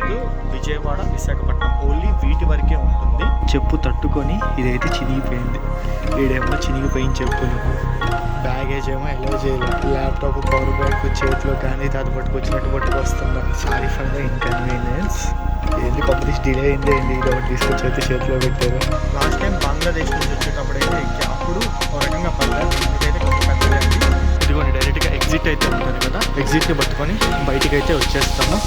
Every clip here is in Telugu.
హైదరాబాదు, విజయవాడ, విశాఖపట్నం ఓన్లీ వీటి వరకే ఉంటుంది. చెప్పు తట్టుకొని ఇదైతే చినిగిపోయింది. వీడేమో చినిగిపోయిన చెప్పులు, బ్యాగేజ్ ఏమో ఎలా చేయలేదు. ల్యాప్టాప్ పవర్ బ్యాంక్ చేతిలో కానీ తాత పట్టుకొచ్చినట్టు పట్టుకొస్తున్నాం. Sorry for the inconvenience. ఏంటి కంపెనీస్ డిలే అయింది ఏంటి, ఇది ఒకటి తీసుకొచ్చి అయితే చేతిలో పెట్టారు. లాస్ట్ టైం బంగ్లాదేశ్ నుంచి వచ్చేటప్పుడు అయితే అప్పుడు ఒక రకంగా పర్లేదు, ఇదైతే కొంచెం పెద్దదే అండి. ఇదిగోండి డైరెక్ట్గా ఎగ్జిట్ అయితే ఉంటుంది కదా, ఎగ్జిట్ని పట్టుకొని బయటికి అయితే వచ్చేస్తాము.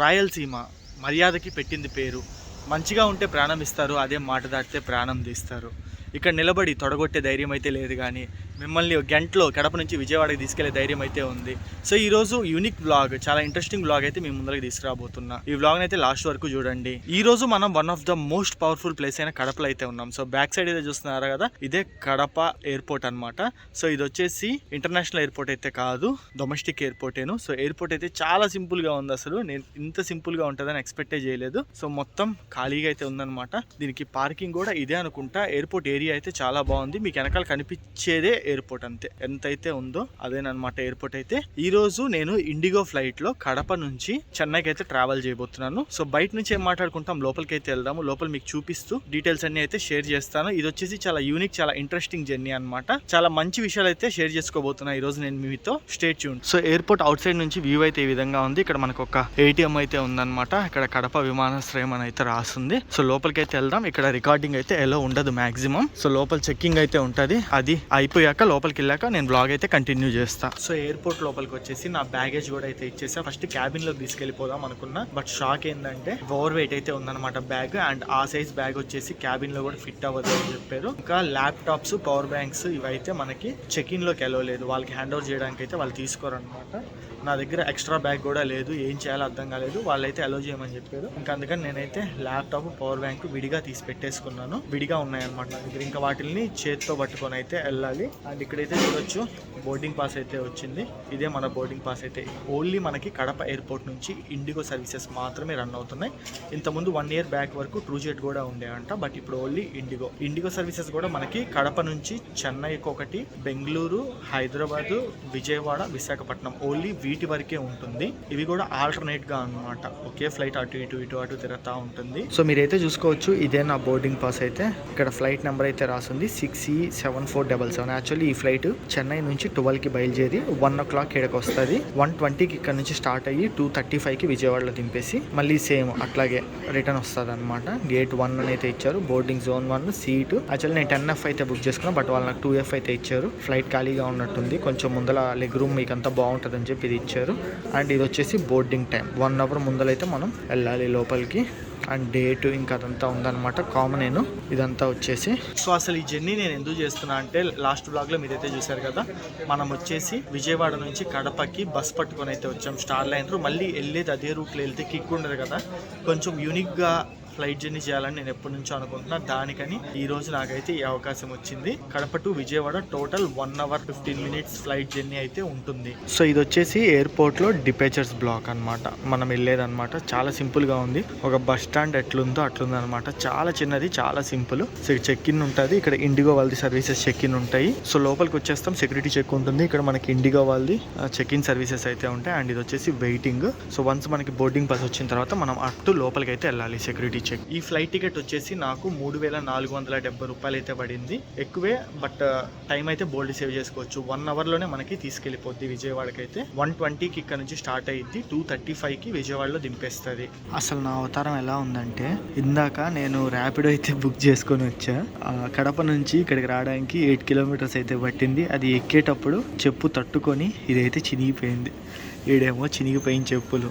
రాయలసీమ మర్యాదకి పెట్టింది పేరు. మంచిగా ఉంటే ప్రాణం ఇస్తారు, అదే మాట దాటితే ప్రాణం తీస్తారు. ఇక్కడ నిలబడి తొడగొట్టే ధైర్యం అయితే లేదు, కానీ మిమ్మల్ని గంటలో కడప నుంచి విజయవాడకి తీసుకెళ్లే ధైర్యం అయితే ఉంది. సో ఈరోజు యూనిక్ బ్లాగ్, చాలా ఇంట్రెస్టింగ్ బ్లాగ్ అయితే మీ ముందరికి తీసుకురాబోతున్నా. ఈ బ్లాగ్ అయితే లాస్ట్ వరకు చూడండి. ఈ రోజు మనం one of the most powerful place అయిన కడపలో అయితే ఉన్నాం. సో బ్యాక్ సైడ్ అయితే చూస్తున్నారు కదా, ఇదే కడప ఎయిర్పోర్ట్ అనమాట. సో ఇది వచ్చేసి ఇంటర్నేషనల్ ఎయిర్పోర్ట్ అయితే కాదు, డొమెస్టిక్ ఎయిర్పోర్టేను. సో ఎయిర్పోర్ట్ అయితే చాలా సింపుల్ గా ఉంది. అసలు నేను ఇంత సింపుల్ గా ఉంటుందని ఎక్స్పెక్టే చేయలేదు. సో మొత్తం ఖాళీగా అయితే ఉందన్నమాట. దీనికి పార్కింగ్ కూడా ఇదే అనుకుంటా. ఎయిర్పోర్ట్ ఏరియా అయితే చాలా బాగుంది. మీకు వెనకాల కనిపించేదే ఎయిర్పోర్ట్, అంతే. ఎంతైతే ఉందో అదేనమాట ఎయిర్పోర్ట్ అయితే. ఈ రోజు నేను ఇండిగో ఫ్లైట్ లో కడప నుంచి చెన్నైకి అయితే ట్రావెల్ చేయబోతున్నాను. సో బయట నుంచి ఏం మాట్లాడుకుంటాం, లోపలికి అయితే వెళ్దాము. లోపల మీకు చూపిస్తూ డీటెయిల్స్ అన్ని అయితే షేర్ చేస్తాను. ఇది వచ్చేసి చాలా యూనిక్, చాలా ఇంట్రెస్టింగ్ జర్నీ అనమాట. చాలా మంచి విషయాలు అయితే షేర్ చేసుకోబోతున్నా ఈ రోజు నేను మీతో. Stay tune. So airport out side నుంచి వ్యూ అయితే ఈ విధంగా ఉంది. ఇక్కడ మనకు ఒక ఏటీఎం అయితే ఉందన్నమాట. ఇక్కడ కడప విమానాశ్రయం అని అయితే రాస్తుంది. సో లోపలికి అయితే వెళ్దాం. ఇక్కడ రికార్డింగ్ అయితే ఎలా ఉండదు మాక్సిమం. సో లోపల చెక్కింగ్ అయితే ఉంటది. అది అయిపోయాక లోపలికి వెళ్ళాక నేను బ్లాగ్ అయితే కంటిన్యూ చేస్తా. సో ఎయిర్పోర్ట్ లోపలికి వచ్చేసి నా బ్యాగేజ్ కూడా అయితే ఇచ్చేసా. ఫస్ట్ క్యాబిన్ లో తీసుకెళ్లిపోదాం అనుకున్నా, బట్ షాక్ ఏంటంటే ఓవర్ వెయిట్ అయితే ఉందన్నమాట బ్యాగ్. అండ్ ఆ సైజ్ బ్యాగ్ వచ్చేసి క్యాబిన్ లో కూడా ఫిట్ అవ్వదు అని చెప్పారు. ఇంకా ల్యాప్టాప్స్, పవర్ బ్యాంక్స్ ఇవైతే మనకి చెక్ ఇన్ లోకి వెళ్ళలేదు. వాళ్ళకి హ్యాండ్ ఓవర్ చేయడానికి అయితే వాళ్ళు తీసుకోరనమాట. నా దగ్గర ఎక్స్ట్రా బ్యాగ్ కూడా లేదు, ఏం చేయాలో అర్థం కాలేదు. వాళ్ళైతే అలో చేయమని చెప్పారు. ఇంకా అందుకని నేనైతే ల్యాప్టాప్, పవర్ బ్యాంక్ విడిగా తీసి పెట్టేసుకున్నాను. విడిగా ఉన్నాయన్నమాట నా దగ్గర. ఇంకా వాటిని చేతితో పట్టుకొని అయితే వెళ్ళాలి. అండ్ ఇక్కడైతే చూడొచ్చు బోర్డింగ్ పాస్ అయితే వచ్చింది. ఇదే మన బోర్డింగ్ పాస్ అయితే. ఓన్లీ మనకి కడప ఎయిర్పోర్ట్ నుంచి ఇండిగో సర్వీసెస్ మాత్రమే రన్ అవుతున్నాయి. ఇంతకుముందు 1 year బ్యాక్ వరకు ట్రూజెట్ కూడా ఉండేవంట, బట్ ఇప్పుడు ఓన్లీ ఇండిగో సర్వీసెస్ కూడా మనకి కడప నుంచి చెన్నైకి ఒకటి, బెంగళూరు, హైదరాబాదు, విజయవాడ, విశాఖపట్నం ఓన్లీ వీటి వరకే ఉంటుంది. ఇవి కూడా ఆల్టర్నేట్ గా అన్నమాట. ఒకే ఫ్లైట్ అటు ఇటు తిరుగుతూ ఉంటుంది. సో మీరైతే చూసుకోవచ్చు, ఇదే నా బోర్డింగ్ పాస్ అయితే. ఇక్కడ ఫ్లైట్ నెంబర్ అయితే రాసింది 6E7477. యాక్చువల్లీ ఈ ఫ్లైట్ చెన్నై నుంచి 12కి బయలుదేరి 1 o'clock ఇక్కడికి వస్తుంది. 1:20కి ఇక్కడ నుంచి స్టార్ట్ అయ్యి 2:35కి విజయవాడలో దింపేసి మళ్ళీ సేమ్ అట్లాగే రిటర్న్ వస్తుంది అనమాట. గేట్ 1 అని అయితే ఇచ్చారు. Boarding zone 1 seat. యాక్చువల్లీ నేను 10F అయితే బుక్ చేసుకున్నాను, బట్ వాళ్ళు నాకు 2F అయితే ఇచ్చారు. ఫ్లైట్ ఖాళీగా ఉన్నట్టుంది. కొంచెం ముందల లెగ్ రూమ్ మీకు అంతా బాగుంటుంది అని చెప్పి ఇది ఇచ్చారు. అండ్ ఇది వచ్చేసి బోర్డింగ్ టైం 1 hour ముందలైతే మనం వెళ్ళాలి లోపలికి. అండ్ డేట్ ఇంకా అదంతా ఉందన్నమాట. కామన్ నేను ఇదంతా వచ్చేసి. సో అసలు ఈ జర్నీ నేను ఎందుకు చేస్తున్నా అంటే, లాస్ట్ బ్లాగ్ లో మీరైతే చూసారు కదా, మనం వచ్చేసి విజయవాడ నుంచి కడపకి బస్ పట్టుకొని అయితే వచ్చాం. Star liner. మళ్ళీ వెళ్ళేది అదే రూట్లో వెళ్తే కిక్ ఉండదు కదా, కొంచెం యూనిక్ గా ఫ్లైట్ జర్నీ చేయాలని నేను ఎప్పటి నుంచో అనుకుంటున్నా. దానికని ఈ రోజు నాకైతే ఈ అవకాశం వచ్చింది. Kadapa to Vijayawada total 1 hour 15 minutes flight journey అయితే ఉంటుంది. సో ఇది వచ్చేసి ఎయిర్పోర్ట్ లో డిపాచర్స్ బ్లాక్ అన్నమాట. మనం వెళ్ళేదన్నమాట. చాలా సింపుల్ గా ఉంది. ఒక బస్ స్టాండ్ ఎట్లుందో అట్లుంది అనమాట. చాలా చిన్నది, చాలా సింపుల్. సో చెక్ ఇన్ ఉంటుంది. ఇక్కడ ఇండిగో వాళ్ళది సర్వీసెస్ చెక్ ఇన్ ఉంటాయి. సో లోపలికి వచ్చేస్తాం. సెక్యూరిటీ చెక్ ఉంటుంది. ఇక్కడ మనకి ఇండిగో వాళ్ళది చెక్ ఇన్ సర్వీసెస్ అయితే ఉంటాయి. అండ్ ఇది వచ్చేసి వెయిటింగ్. సో వన్స్ మనకి బోర్డింగ్ పాస్ వచ్చిన తర్వాత మనం అటు లోపలికి అయితే వెళ్ళాలి సెక్యూరిటీ చెక్. ఈ ఫ్లైట్ టికెట్ వచ్చేసి నాకు 3,470 రూపాయలు అయితే పడింది. ఎక్కువే, బట్ టైం అయితే బోల్డ్ సేవ్ చేసుకోవచ్చు. 1 అవర్లోనే మనకి తీసుకెళ్ళిపోద్ది విజయవాడకి. అయితే 1:20కి ఇక్కడ నుంచి స్టార్ట్ అయ్యింది, 2:35కి విజయవాడలో దింపేస్తుంది. అసలు నా అవతారం ఎలా ఉందంటే, ఇందాక నేను ర్యాపిడో అయితే బుక్ చేసుకొని వచ్చా. కడప నుంచి ఇక్కడికి రావడానికి 8 కిలోమీటర్స్ అయితే పట్టింది. అది ఎక్కేటప్పుడు చెప్పు తట్టుకొని ఇదైతే చినిగిపోయింది. ఈడేమో చినిగిపోయిన చెప్పులు,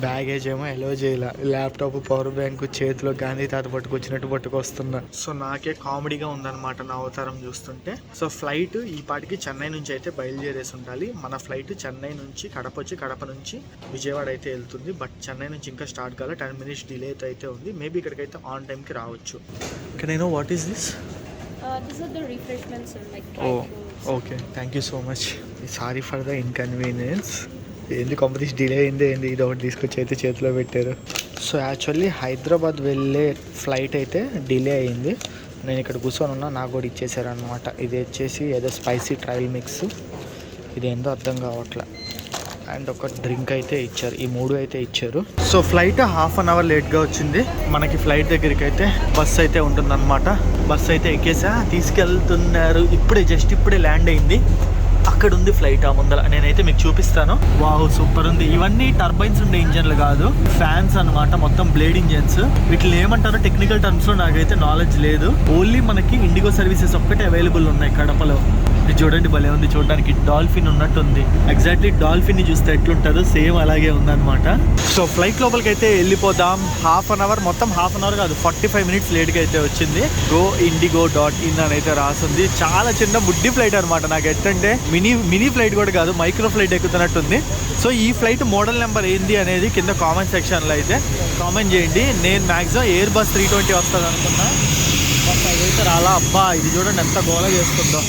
బ్యాగేజ్ ఏమో ఎలో చేయాల, ల్యాప్టాప్ పవర్ బ్యాంక్ చేతిలో గాంధీ తాత పట్టుకొచ్చినట్టు పట్టుకొస్తున్నా. సో నాకే కామెడీగా ఉందన్నమాట నా అవతారం చూస్తుంటే. సో ఫ్లైట్ ఈ పాటికి చెన్నై నుంచి అయితే బయలుదేరేసి ఉండాలి. మన ఫ్లైట్ చెన్నై నుంచి కడప వచ్చి, కడప నుంచి విజయవాడ అయితే వెళ్తుంది. బట్ చెన్నై నుంచి ఇంకా స్టార్ట్ కాలే, 10 మినిట్స్ డిలే అయితే ఉంది. మేబీ ఇక్కడికైతే ఆన్ టైంకి రావచ్చు. Can I know what is this? These are the refreshments and like dry fruits. Okay, thank you so much. Sorry for the inconvenience. ఏంది కాంపిటీషన్ డిలే అయింది, ఏంది ఇది ఒకటి తీసుకొచ్చి అయితే చేతిలో పెట్టారు. సో యాక్చువల్లీ హైదరాబాద్ వెళ్ళే ఫ్లైట్ అయితే డిలే అయింది. నేను ఇక్కడ కూర్చొని ఉన్నా, నాకు కూడా ఇచ్చేసారు అనమాట. ఇది వచ్చేసి ఏదో స్పైసీ ట్రయల్ మిక్స్, ఇదేందో అర్థం కావట్లే, అండ్ ఒక డ్రింక్ అయితే ఇచ్చారు. ఈ 3 అయితే ఇచ్చారు. So flight half an hour లేట్గా వచ్చింది. మనకి ఫ్లైట్ దగ్గరికి అయితే బస్ అయితే ఉంటుందన్నమాట. బస్ అయితే ఎక్కేసా, తీసుకెళ్తున్నారు. జస్ట్ ఇప్పుడే ల్యాండ్ అయింది. అక్కడ ఉంది ఫ్లైట్ ఆ ముందర, నేనైతే మీకు చూపిస్తాను. వావ్, సూపర్ ఉంది. ఇవన్నీ టర్బైన్స్ ఉండే ఇంజన్లు కాదు, ఫ్యాన్స్ అన్నమాట, మొత్తం బ్లేడ్ ఇంజన్స్. వీటిని ఏమంటారో టెక్నికల్ టర్మ్స్ లో నాకైతే నాలెడ్జ్ లేదు. ఓన్లీ మనకి ఇండిగో సర్వీసెస్ ఒక్కటే అవైలబుల్ ఉన్నాయి కడపలో. ఇది చూడండి, భలే ఉంది చూడడానికి, డాల్ఫిన్ ఉన్నట్టుంది. ఎగ్జాక్ట్లీ డాల్ఫిన్ ని చూస్తే ఎట్లుంటుందో సేమ్ అలాగే ఉందన్నమాట. సో ఫ్లైట్ లోపలికి అయితే వెళ్ళిపోదాం. హాఫ్ అన్ అవర్, మొత్తం హాఫ్ అన్ అవర్ కాదు, 45 మినిట్స్ లేట్గా అయితే వచ్చింది. goindigo.in అని అయితే రాసింది. చాలా చిన్న బుడ్డి ఫ్లైట్ అనమాట. నాకు ఎట్టంటే మినీ ఫ్లైట్ కూడా కాదు, మైక్రో ఫ్లైట్ ఎక్కుతున్నట్టుంది. సో ఈ ఫ్లైట్ మోడల్ నెంబర్ ఏంది అనేది కింద కామెంట్ సెక్షన్లో అయితే కామెంట్ చేయండి. నేను మ్యాక్సిమం ఎయిర్ బస్ 320 వస్తుంది అనుకున్నా, బట్ అదైతే రాలా. అబ్బా, ఇది చూడండి ఎంత గోల చేస్తుందో.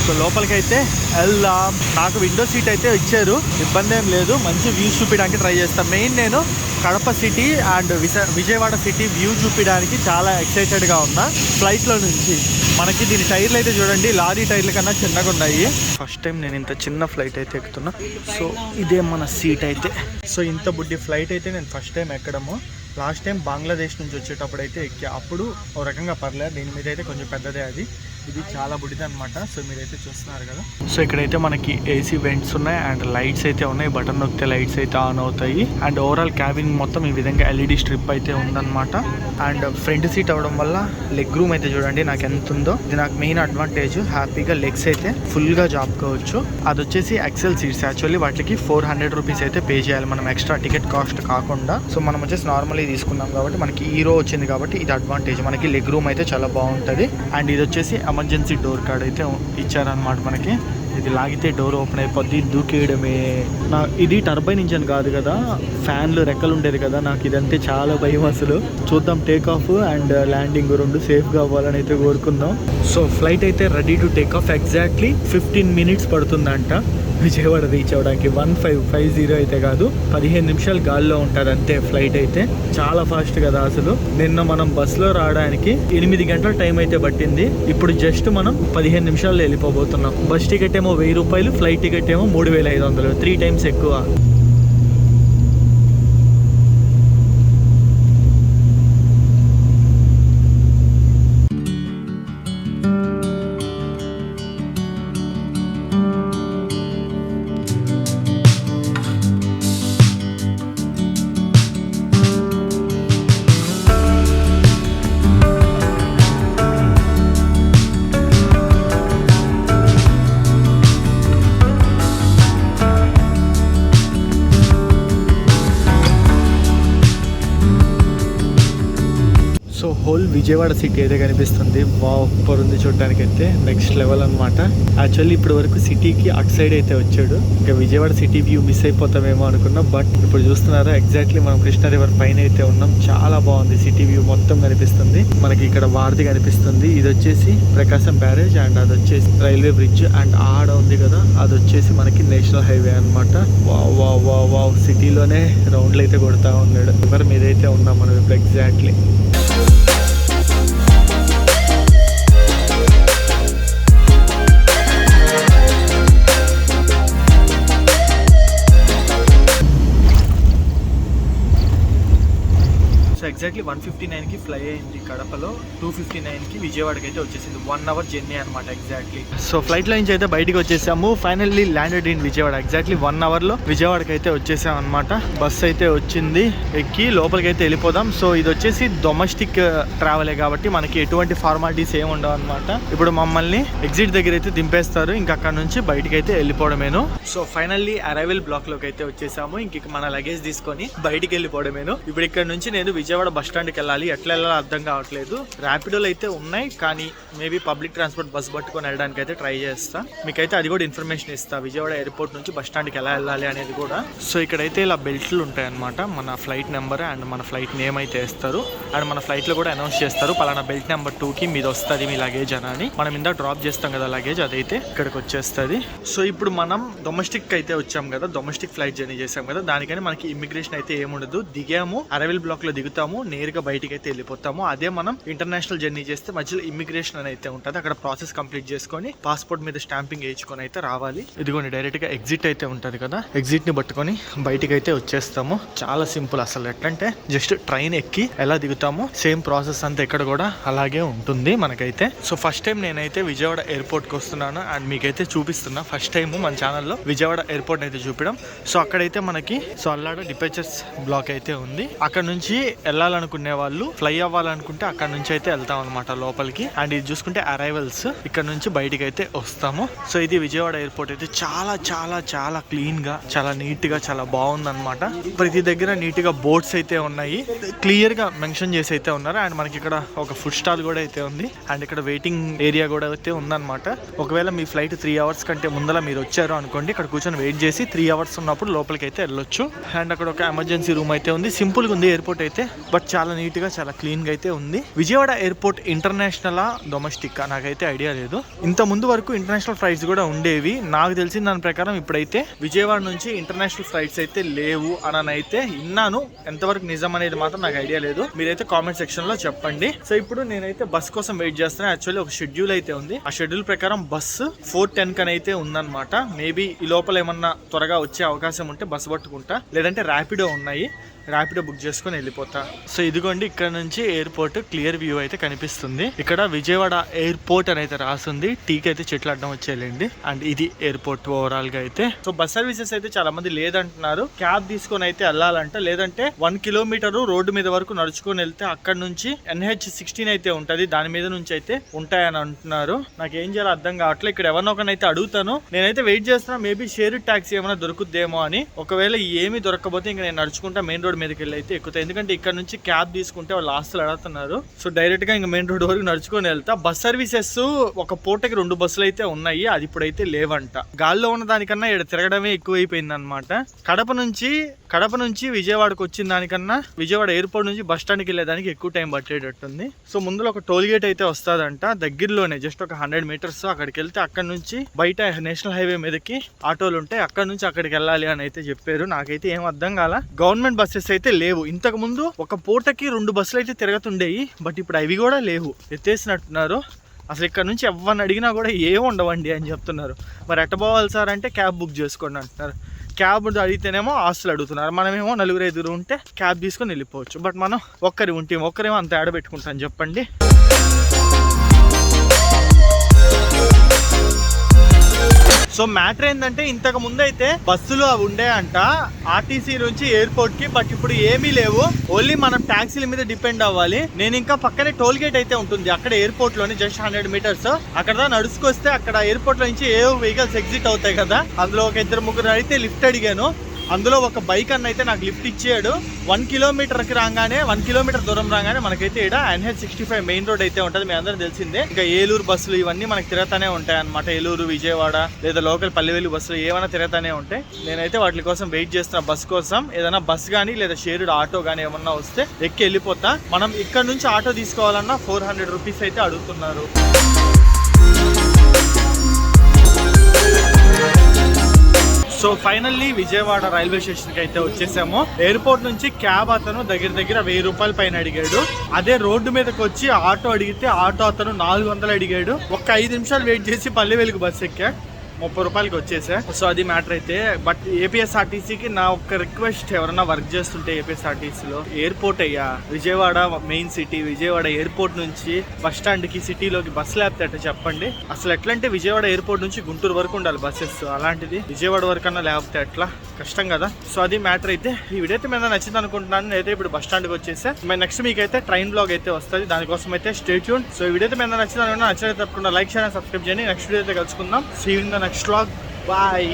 సో లోపలికి అయితే వెళ్దాం. నాకు విండో సీట్ అయితే ఇచ్చారు, ఇబ్బంది ఏం లేదు. మంచి వ్యూస్ చూపించడానికి ట్రై చేస్తాను. మెయిన్ నేను Kadapa city and Vijayawada city view చూపించడానికి చాలా ఎక్సైటెడ్గా ఉన్నా ఫ్లైట్లో నుంచి. మనకి దీని టైర్లు అయితే చూడండి, లారీ టైర్ల కన్నా చిన్నగా ఉన్నాయి. ఫస్ట్ టైం నేను ఇంత చిన్న ఫ్లైట్ అయితే ఎక్కుతున్నా. సో ఇదే మన సీట్ అయితే. సో ఇంత బుడ్డి ఫ్లైట్ అయితే నేను ఫస్ట్ టైం ఎక్కడము. లాస్ట్ టైం బంగ్లాదేశ్ నుంచి వచ్చేటప్పుడు అయితే ఎక్కా, అప్పుడు ఓ రకంగా పర్లేదు. దీని మీద అయితే కొంచెం పెద్దదే అది. ఇది చాలా బుడిది అనమాట. సో మీరైతే చూస్తున్నారు కదా. సో ఇక్కడైతే మనకి ఏసీ వెంట్స్ ఉన్నాయి అండ్ లైట్స్ అయితే ఉన్నాయి. బటన్ నొక్కితే లైట్స్ అయితే ఆన్ అవుతాయి. అండ్ ఓవరాల్ క్యాబిన్ మొత్తం ఈ విధంగా ఎల్ఈడి స్ట్రిప్ అయితే ఉందన్నమాట. అండ్ ఫ్రంట్ సీట్ అవడం వల్ల లెగ్ రూమ్ అయితే చూడండి నాకు ఎంత ఉందో. ఇది నాకు మెయిన్ అడ్వాంటేజ్. హ్యాపీగా లెగ్స్ అయితే ఫుల్గా జాపుకోవచ్చు. అది వచ్చేసి ఎక్సెల్ సీట్స్. యాక్చువల్లీ వాటికి 400 రూపీస్ అయితే పే చేయాలి మనం, ఎక్స్ట్రా టికెట్ కాస్ట్ కాకుండా. సో మనం వచ్చేసి నార్మల్లీ తీసుకున్నాం కాబట్టి మనకి హీరో వచ్చింది కాబట్టి ఇది అడ్వాంటేజ్. మనకి లెగ్ రూమ్ అయితే చాలా బాగుంటుంది. అండ్ ఇది వచ్చేసి ఎమర్జెన్సీ డోర్ కార్డ్ అయితే ఇచ్చారనమాట మనకి. ఇది లాగితే డోర్ ఓపెన్ అయిపోద్ది, దూకేయడమే. ఇది టర్బైన్ ఇంజన్ కాదు కదా, ఫ్యాన్లు రెక్కలు ఉండేది కదా. నాకు ఇదంటే చాలా భయం అసలు. చూద్దాం, టేక్ ఆఫ్ అండ్ ల్యాండింగ్ రెండు సేఫ్గా అవ్వాలని అయితే కోరుకుందాం. సో ఫ్లైట్ అయితే ready to take off. Exactly 15 minutes పడుతుందంట విజయవాడ రీచ్ అవ్వడానికి. 1550 అయితే కాదు, 15 నిమిషాలు గాల్లో ఉంటుంది అంతే ఫ్లైట్ అయితే. చాలా ఫాస్ట్ కదా అసలు. నిన్న మనం బస్సులో రావడానికి 8 గంటల టైం అయితే పట్టింది. ఇప్పుడు జస్ట్ మనం 15 నిమిషాల్లో వెళ్ళిపోబోతున్నాం. బస్ టికెట్ ఏమో 1000 రూపాయలు, ఫ్లైట్ టికెట్ ఏమో 3500, 3 టైమ్స్ ఎక్కువ. సో హోల్ విజయవాడ సిటీ అయితే కనిపిస్తుంది. సూపర్ ఉంది చూడడానికి అయితే, నెక్స్ట్ లెవెల్ అనమాట. యాక్చువల్లీ ఇప్పటి వరకు సిటీకి అటు సైడ్ అయితే వచ్చాడు, ఇంకా విజయవాడ సిటీ వ్యూ మిస్ అయిపోతామేమో అనుకున్నా. బట్ ఇప్పుడు చూస్తున్నారా, ఎగ్జాక్ట్లీ మనం కృష్ణా రివర్ పైన అయితే ఉన్నాం. చాలా బాగుంది, సిటీ వ్యూ మొత్తం కనిపిస్తుంది మనకి. ఇక్కడ వారధి కనిపిస్తుంది. ఇది వచ్చేసి ప్రకాశం బ్యారేజ్ అండ్ అది వచ్చేసి రైల్వే బ్రిడ్జ్. అండ్ ఆడ ఉంది కదా, అది వచ్చేసి మనకి నేషనల్ హైవే అనమాట. వావ్ సిటీలోనే రౌండ్లు అయితే కొడతా ఉన్నాడు. రివర్ మీదైతే ఉన్నాం మనం ఇప్పుడు ఎగ్జాక్ట్లీ. ఎగ్జాక్ట్లీ 1:59కి ఫ్లై అయింది కడపలో, 2:59కి విజయవాడకి అయితే వచ్చేసింది. 1 అవర్ జర్నీ అనమాట ఎగ్జాక్ట్లీ. సో ఫ్లైట్ లో నుంచి అయితే బయటకు వచ్చేసాము. Finally landed in Vijayawada. Exactly 1 hour లో విజయవాడకి అయితే వచ్చేసాం అనమాట. బస్ అయితే వచ్చింది, ఎక్కి లోపలికి అయితే వెళ్ళిపోదాం. సో ఇది వచ్చేసి డొమెస్టిక్ ట్రావెలే కాబట్టి మనకి ఎటువంటి ఫార్మాలిటీస్ ఏమి ఉండవు అనమాట. ఇప్పుడు మమ్మల్ని ఎగ్జిట్ దగ్గర అయితే దింపేస్తారు, ఇంకా అక్కడ నుంచి బయటకి అయితే వెళ్ళిపోవడమేను. సో ఫైనల్లీ అరైవల్ బ్లాక్ లోకి అయితే వచ్చేసాము. ఇంక మన లగేజ్ తీసుకొని బయటికి వెళ్ళిపోవడమేను. ఇప్పుడు ఇక్కడ నుంచి నేను విజయవాడ బస్ స్టాండ్కి వెళ్ళాలి. ఎట్లా వెళ్ళాలో అర్థం కావట్లేదు. ర్యాపిడోలు అయితే ఉన్నాయి, కానీ మేబీ పబ్లిక్ ట్రాన్స్పోర్ట్ బస్ పట్టుకొని వెళ్ళడానికి అయితే ట్రై చేస్తా. మీకైతే అది కూడా ఇన్ఫర్మేషన్ ఇస్తా, విజయవాడ ఎయిర్పోర్ట్ నుంచి బస్ స్టాండ్కి ఎలా వెళ్ళాలి అనేది కూడా. సో ఇక్కడైతే ఇలా బెల్ట్లు ఉంటాయి అనమాట. మన ఫ్లైట్ నెంబర్ అండ్ మన ఫ్లైట్ నేమ్ అయితే వేస్తారు. అండ్ మన ఫ్లైట్ లో కూడా అనౌన్స్ చేస్తారు, పలానా బెల్ట్ నెంబర్ 2కి మీది వస్తుంది మీ లగేజ్ అని. మనం ఇందా డ్రాప్ చేస్తాం కదా లగేజ్, అదైతే ఇక్కడికి వచ్చేస్తుంది. సో ఇప్పుడు మనం డొమెస్టిక్ అయితే వచ్చాం కదా, డొమెస్టిక్ ఫ్లైట్ జర్నీ చేసాం కదా, దానికని మనకి ఇమిగ్రేషన్ అయితే ఏముండదు. దిగాము, అరైవల్ బ్లాక్ లో దిగుతాము, నేరుగా బయటికి అయితే వెళ్ళిపోతాము. అదే మనం ఇంటర్నేషనల్ జర్నీ చేస్తే మధ్యలో ఇమిగ్రేషన్ అని అయితే ఉంటుంది. అక్కడ ప్రాసెస్ కంప్లీట్ చేసుకొని పాస్పోర్ట్ మీద స్టాంపింగ్ వేయించుకొని అయితే రావాలి. ఇదిగోండి డైరెక్ట్ గా ఎగ్జిట్ అయితే ఉంటది కదా, ఎగ్జిట్ ని పట్టుకొని బయటికి అయితే వచ్చేస్తాము. చాలా సింపుల్ అసలు. ఎట్లంటే జస్ట్ ట్రైన్ ఎక్కి ఎలా దిగుతాము సేమ్ ప్రాసెస్ అంతా ఇక్కడ కూడా అలాగే ఉంటుంది మనకైతే. సో ఫస్ట్ టైం నేనైతే విజయవాడ ఎయిర్పోర్ట్ కి వస్తున్నాను అండ్ మీకైతే చూపిస్తున్నా. ఫస్ట్ టైం మన ఛానల్లో విజయవాడ ఎయిర్పోర్ట్ అయితే చూపించడం. సో అక్కడైతే మనకి అల్లాడ డిపార్చర్స్ బ్లాక్ అయితే ఉంది. అక్కడ నుంచి వెళ్ళాలనుకునే వాళ్ళు, ఫ్లై అవ్వాలనుకుంటే అక్కడ నుంచి అయితే వెళ్తాం అనమాట లోపలికి. అండ్ ఇది చూసుకుంటే అరైవల్స్, ఇక్కడ నుంచి బయటికి అయితే వస్తాము. సో ఇది విజయవాడ ఎయిర్పోర్ట్ అయితే చాలా చాలా చాలా క్లీన్ గా, చాలా నీట్ గా, చాలా బాగుంది అనమాట. ప్రతి దగ్గర నీట్ గా బోర్డ్స్ అయితే ఉన్నాయి, క్లియర్ గా మెన్షన్ చేసి అయితే ఉన్నారు. అండ్ మనకి ఇక్కడ ఒక ఫుడ్ స్టాల్ కూడా అయితే ఉంది. అండ్ ఇక్కడ వెయిటింగ్ ఏరియా కూడా అయితే ఉందన్నమాట. ఒకవేళ మీ ఫ్లైట్ 3 అవర్స్ కంటే ముందర మీరు వచ్చారు అనుకోండి, ఇక్కడ కూర్చొని వెయిట్ చేసి 3 అవర్స్ ఉన్నప్పుడు లోపలికి అయితే వెళ్ళొచ్చు. అండ్ అక్కడ ఒక ఎమర్జెన్సీ రూమ్ అయితే ఉంది. సింపుల్ గా ఉంది ఎయిర్పోర్ట్ అయితే, బట్ చాలా నీట్ గా, చాలా క్లీన్ గా అయితే ఉంది. విజయవాడ ఎయిర్పోర్ట్ ఇంటర్నేషనల్ డొమెస్టిక్ నాకైతే ఐడియా లేదు. ఇంత ముందు వరకు ఇంటర్నేషనల్ ఫ్లైట్స్ కూడా ఉండేవి. నాకు తెలిసిన దాని ప్రకారం ఇప్పుడైతే విజయవాడ నుంచి ఇంటర్నేషనల్ ఫ్లైట్స్ అయితే లేవు అని అయితే విన్నాను. ఎంతవరకు నిజం అనేది మాత్రం నాకు ఐడియా లేదు. మీరైతే కామెంట్ సెక్షన్ లో చెప్పండి. సో ఇప్పుడు నేనైతే బస్ కోసం వెయిట్ చేస్తాను. యాక్చువల్లీ ఒక షెడ్యూల్ అయితే ఉంది. ఆ షెడ్యూల్ ప్రకారం బస్సు 4:10 కని అయితే ఉందన్నమాట. మేబీ ఈ లోపల ఏమన్నా త్వరగా వచ్చే అవకాశం ఉంటే బస్సు పట్టుకుంటా, లేదంటే ర్యాపిడో ఉన్నాయి, ర్యాపిడో బుక్ చేసుకుని వెళ్ళిపోతా. సో ఇదిగోండి ఇక్కడ నుంచి ఎయిర్పోర్ట్ క్లియర్ వ్యూ అయితే కనిపిస్తుంది. ఇక్కడ విజయవాడ ఎయిర్పోర్ట్ అని అయితే రాస్తుంది. టీకి అయితే చెట్లు అడ్డం వచ్చేయండి. అండ్ ఇది ఎయిర్పోర్ట్ ఓవరాల్ గా అయితే. సో బస్ సర్వీసెస్ అయితే చాలా మంది లేదంటున్నారు. క్యాబ్ తీసుకొని అయితే వెళ్ళాలంట, లేదంటే 1 కిలోమీటర్ రోడ్డు మీద వరకు నడుచుకొని వెళ్తే అక్కడ నుంచి NH16 అయితే ఉంటది, దాని మీద నుంచి అయితే ఉంటాయని అంటున్నారు. నాకు ఏం చేయాలో అర్థం కావట్లేదు. ఇక్కడ ఎవరినొకనైతే అడుగుతాను. నేనైతే వెయిట్ చేస్తున్నా, మేబీ షేర్ టాక్సీ ఏమైనా దొరుకుద్దేమో అని. ఒకవేళ ఏమీ దొరకకపోతే ఇంకా నేను నడుచుకుంటా మెయిన్ రోడ్ మీదకి వెళ్ళి అయితే ఎక్కుతాయి. ఎందుకంటే ఇక్కడ నుంచి క్యాబ్ తీసుకుంటే వాళ్ళు ఆస్తులు అడుగుతున్నారు. సో డైరెక్ట్ గా ఇంకా మెయిన్ రోడ్ వరకు నడుచుకొని వెళ్తా. బస్ సర్వీసెస్ ఒక పూటకి 2 బస్సులు అయితే ఉన్నాయి, అది ఇప్పుడైతే లేవంట. గాల్లో ఉన్న దానికన్నా ఇక్కడ తిరగడమే ఎక్కువైపోయింది అనమాట. కడప నుంచి విజయవాడకు వచ్చిన దానికన్నా విజయవాడ ఎయిర్పోర్ట్ నుంచి బస్ స్టాండ్కి వెళ్ళేదానికి ఎక్కువ టైం పట్టేటట్టుంది. సో ముందులో ఒక టోల్ గేట్ అయితే వస్తుందంట, దగ్గరలోనే జస్ట్ ఒక 100 మీటర్స్. అక్కడికి వెళ్తే అక్కడ నుంచి బయట నేషనల్ హైవే మీదకి ఆటోలు ఉంటాయి, అక్కడ నుంచి అక్కడికి వెళ్ళాలి అని అయితే చెప్పారు. నాకైతే ఏం అర్థం కాల. గవర్నమెంట్ బస్సెస్ అయితే లేవు. ఇంతకు ముందు ఒక పూటకి 2 బస్సులు అయితే తిరగతుండేవి, బట్ ఇప్పుడు అవి కూడా లేవు, ఎత్తేసినట్టున్నారు. అసలు ఇక్కడ నుంచి ఎవరిని అడిగినా కూడా ఏం ఉండవండి అని చెప్తున్నారు. మరి ఎట్ట పోవాలి సార్ అంటే క్యాబ్ బుక్ చేసుకోండి అంటున్నారు. క్యాబ్ అడిగితేనేమో ఆస్తులు అడుగుతున్నారు. మనమేమో 4-5 ఉంటే క్యాబ్ తీసుకొని వెళ్ళిపోవచ్చు. బట్ మనం ఒక్కరేమో అంత ఆడబెట్టుకుంటాం చెప్పండి. సో మ్యాటర్ ఏంటంటే ఇంతకు ముందు అయితే బస్సులు అవి ఉండే అంట ఆర్టీసీ నుంచి ఎయిర్పోర్ట్ కి, బట్ ఇప్పుడు ఏమీ లేవు. ఓన్లీ మనం ట్యాక్సీల మీద డిపెండ్ అవ్వాలి. నేను ఇంకా పక్కనే టోల్ గేట్ అయితే ఉంటుంది అక్కడ ఎయిర్పోర్ట్ లోని, జస్ట్ 100 మీటర్స్. అక్కడ నడుచుకొస్తే అక్కడ ఎయిర్పోర్ట్ లో నుంచి ఏవో వెహికల్స్ ఎగ్జిట్ అవుతాయి కదా, అందులో ఒక 2-3 అయితే లిఫ్ట్ అడిగాను. అందులో ఒక బైక్ అన్న అయితే నాకు లిఫ్ట్ ఇచ్చాడు. 1 కిలోమీటర్కి రాగానే, 1 కిలోమీటర్ దూరం రాగానే మనకైతే ఇక్కడ NH65 మెయిన్ రోడ్ అయితే ఉంటుంది, మీ అందరూ తెలిసిందే. ఇంకా ఏలూరు బస్సులు ఇవన్నీ మనకి తిరుగుతానే ఉంటాయి అనమాట. ఏలూరు, విజయవాడ లేదా లోకల్ పల్లెవేలు బస్సులు ఏమైనా తిరుగుతానే ఉంటాయి. నేనైతే వాటి కోసం వెయిట్ చేస్తున్నా, బస్ కోసం. ఏదైనా బస్ కానీ లేదా షేర్డ్ ఆటో కానీ ఏమన్నా వస్తే ఎక్కి వెళ్ళిపోతా. మనం ఇక్కడ నుంచి ఆటో తీసుకోవాలన్నా 400 రూపీస్ అయితే అడుగుతున్నారు. So finally Vijayawada railway station కి అయితే వచ్చేసాము. ఎయిర్పోర్ట్ నుంచి క్యాబ్ అతను దగ్గర 1000 రూపాయల పైన అడిగాడు. అదే రోడ్డు మీదకి వచ్చి ఆటో అడిగితే ఆటో అతను 400 అడిగాడు. ఒక 5 నిమిషాలు వెయిట్ చేసి పల్లెవేలుకు బస్ ఎక్కా. 30 రూపాయలకి వచ్చేసా. సో అది మ్యాటర్ అయితే. బట్ ఏపీఎస్ఆర్టీసీకి నా ఒక్క రిక్వెస్ట్, ఎవరన్నా వర్క్ చేస్తుంటే ఏపీఎస్ఆర్టీసీలో, ఎయిర్పోర్ట్ అయ్యా Vijayawada main city, Vijayawada airport నుంచి బస్ స్టాండ్ కి సిటీలోకి బస్సు లేకపోతే అట్లా చెప్పండి. అసలు ఎట్లా అంటే విజయవాడ ఎయిర్పోర్ట్ నుంచి గుంటూరు వరకు ఉండాలి బస్సెస్, అలాంటిది విజయవాడ వరకు అన్నా లేకపోతే ఎట్లా, కష్టం కదా. సో అది మ్యాటర్ అయితే. ఈ వీడియో అయితే మీద నచ్చింది అనుకుంటున్నాను. నేనైతే ఇప్పుడు బస్ స్టాండ్కి వచ్చేసా. నెక్స్ట్ మీకు అయితే ట్రైన్ బ్లాగ్ అయితే వస్తుంది, దానికోసం అయితే స్టే ట్యూన్. సో ఈ వీడియో అయితే మీద నచ్చింది అనుకుంటున్నా. నచ్చితే తప్పకుండా లైక్, షేర్ అండ్ సబ్స్క్రైబ్ చేయండి. నెక్స్ట్ వీడియో అయితే కలుసుకుందాం. See you in the next vlog. Bye.